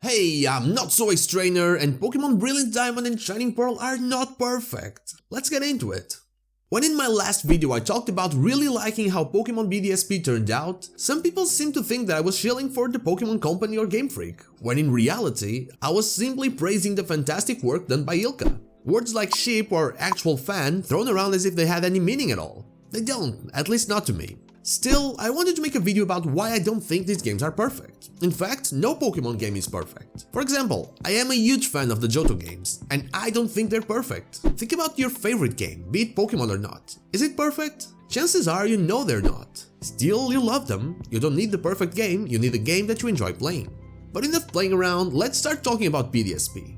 Hey, I'm Not So Trainer, and Pokemon Brilliant Diamond and Shining Pearl are not perfect. Let's get into it. When in my last video I talked about really liking how Pokemon BDSP turned out, some people seem to think that I was shilling for the Pokemon Company or Game Freak, when in reality, I was simply praising the fantastic work done by ILCA. Words like sheep or actual fan thrown around as if they had any meaning at all. They don't, at least not to me. Still, I wanted to make a video about why I don't think these games are perfect. In fact, no Pokemon game is perfect. For example, I am a huge fan of the Johto games, and I don't think they're perfect. Think about your favorite game, be it Pokemon or not. Is it perfect? Chances are you know they're not. Still, you love them. You don't need the perfect game, you need a game that you enjoy playing. But enough playing around, let's start talking about BDSP.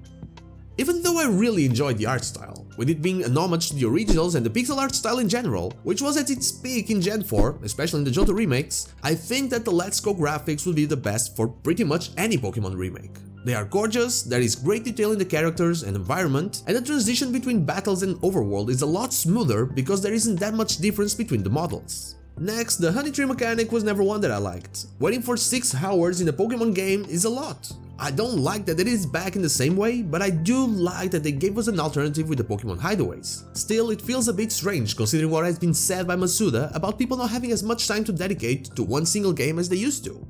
Even though I really enjoyed the art style, with it being an homage to the originals and the pixel art style in general, which was at its peak in Gen 4, especially in the Johto remakes, I think that the Let's Go graphics would be the best for pretty much any Pokemon remake. They are gorgeous, there is great detail in the characters and environment, and the transition between battles and overworld is a lot smoother because there isn't that much difference between the models. Next, the honey tree mechanic was never one that I liked. Waiting for 6 hours in a Pokemon game is a lot. I don't like that it is back in the same way, but I do like that they gave us an alternative with the Pokemon hideaways. Still, it feels a bit strange considering what has been said by Masuda about people not having as much time to dedicate to one single game as they used to.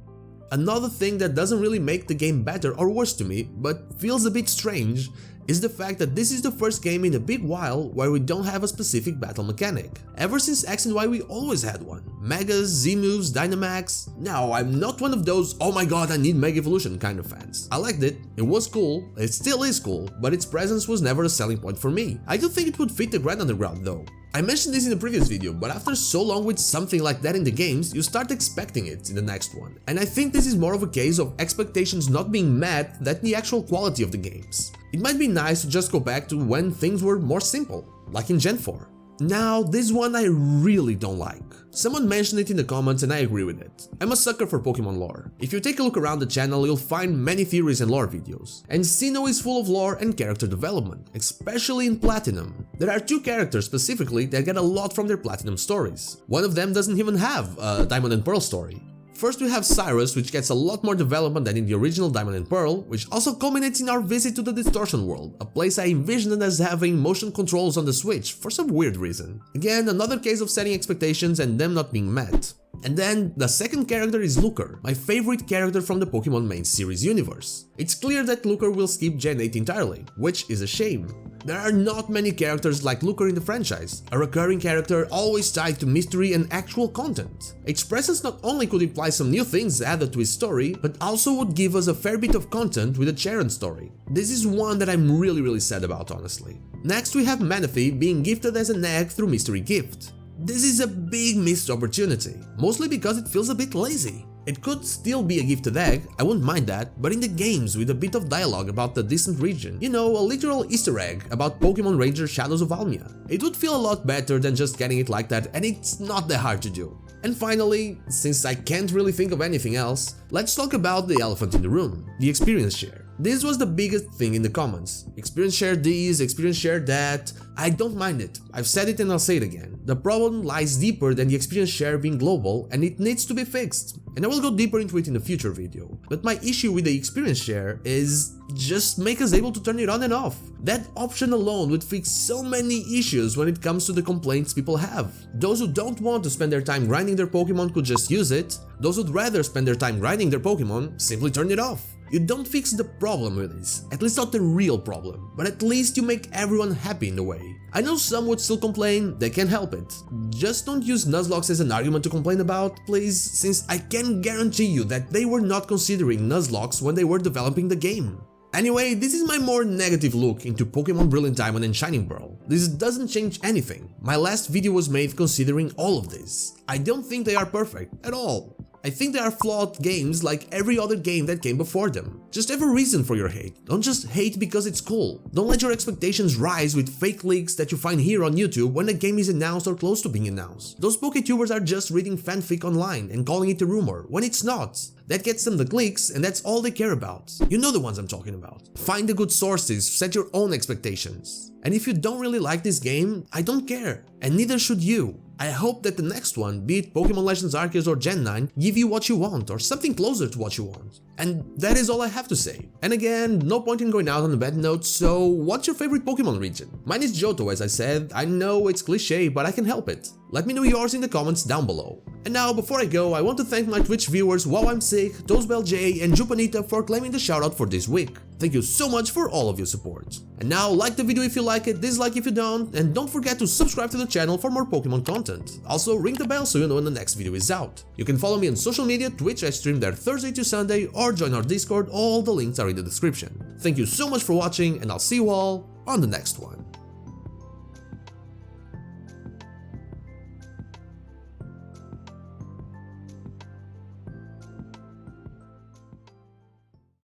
Another thing that doesn't really make the game better or worse to me, but feels a bit strange, is the fact that this is the first game in a big while where we don't have a specific battle mechanic. Ever since X and Y we always had one. Megas, Z-moves, Dynamax. Now, I'm not one of those "oh my god I need Mega Evolution" kind of fans. I liked it, it was cool, it still is cool, but its presence was never a selling point for me. I don't think it would fit the Grand Underground though. I mentioned this in the previous video, but after so long with something like that in the games, you start expecting it in the next one. And I think this is more of a case of expectations not being met than the actual quality of the games. It might be nice to just go back to when things were more simple, like in Gen 4. Now, this one I really don't like. Someone mentioned it in the comments and I agree with it. I'm a sucker for Pokemon lore. If you take a look around the channel, you'll find many theories and lore videos. And Sinnoh is full of lore and character development, especially in Platinum. There are 2 characters specifically that get a lot from their Platinum stories. One of them doesn't even have a Diamond and Pearl story. First we have Cyrus, which gets a lot more development than in the original Diamond and Pearl, which also culminates in our visit to the Distortion World, a place I envisioned as having motion controls on the Switch for some weird reason. Again, another case of setting expectations and them not being met. And then, the second character is Looker, my favorite character from the Pokemon main series universe. It's clear that Looker will skip Gen 8 entirely, which is a shame. There are not many characters like Looker in the franchise, a recurring character always tied to mystery and actual content. Its presence not only could imply some new things added to his story, but also would give us a fair bit of content with the Charon story. This is one that I'm really sad about, honestly. Next we have Manaphy being gifted as an egg through Mystery Gift. This is a big missed opportunity, mostly because it feels a bit lazy. It could still be a gifted egg, I wouldn't mind that, but in the games with a bit of dialogue about the distant region, you know, a literal Easter egg about Pokemon Ranger Shadows of Almia. It would feel a lot better than just getting it like that, and it's not that hard to do. And finally, since I can't really think of anything else, let's talk about the elephant in the room, the experience share. This was the biggest thing in the comments. Experience share this, experience share that. I don't mind it. I've said it and I'll say it again. The problem lies deeper than the experience share being global and it needs to be fixed. And I will go deeper into it in a future video. But my issue with the experience share is just make us able to turn it on and off. That option alone would fix so many issues when it comes to the complaints people have. Those who don't want to spend their time grinding their Pokemon could just use it. Those who'd rather spend their time grinding their Pokemon simply turn it off. You don't fix the problem with this, at least not the real problem, but at least you make everyone happy in a way. I know some would still complain, they can't help it. Just don't use Nuzlocke as an argument to complain about, please, since I can guarantee you that they were not considering Nuzlocke when they were developing the game. Anyway, this is my more negative look into Pokemon Brilliant Diamond and Shining Pearl. This doesn't change anything. My last video was made considering all of this. I don't think they are perfect, at all. I think they are flawed games like every other game that came before them. Just have a reason for your hate, don't just hate because it's cool. Don't let your expectations rise with fake leaks that you find here on YouTube when a game is announced or close to being announced. Those PokeTubers are just reading fanfic online and calling it a rumor, when it's not. That gets them the clicks and that's all they care about. You know the ones I'm talking about. Find the good sources, set your own expectations. And if you don't really like this game, I don't care, and neither should you. I hope that the next one, be it Pokemon Legends Arceus or Gen 9, give you what you want or something closer to what you want. And that is all I have to say. And again, no point in going out on a bad note, so what's your favorite Pokemon region? Mine is Johto, as I said. I know it's cliche, but I can help it. Let me know yours in the comments down below. And now, before I go, I want to thank my Twitch viewers Wow I'm Sick, ToastbellJ and Jupanita for claiming the shoutout for this week. Thank you so much for all of your support. And now, like the video if you like it, dislike if you don't, and don't forget to subscribe to the channel for more Pokemon content. Also, ring the bell so you know when the next video is out. You can follow me on social media, Twitch, I stream there Thursday to Sunday, or join our Discord, all the links are in the description. Thank you so much for watching, and I'll see you all on the next one.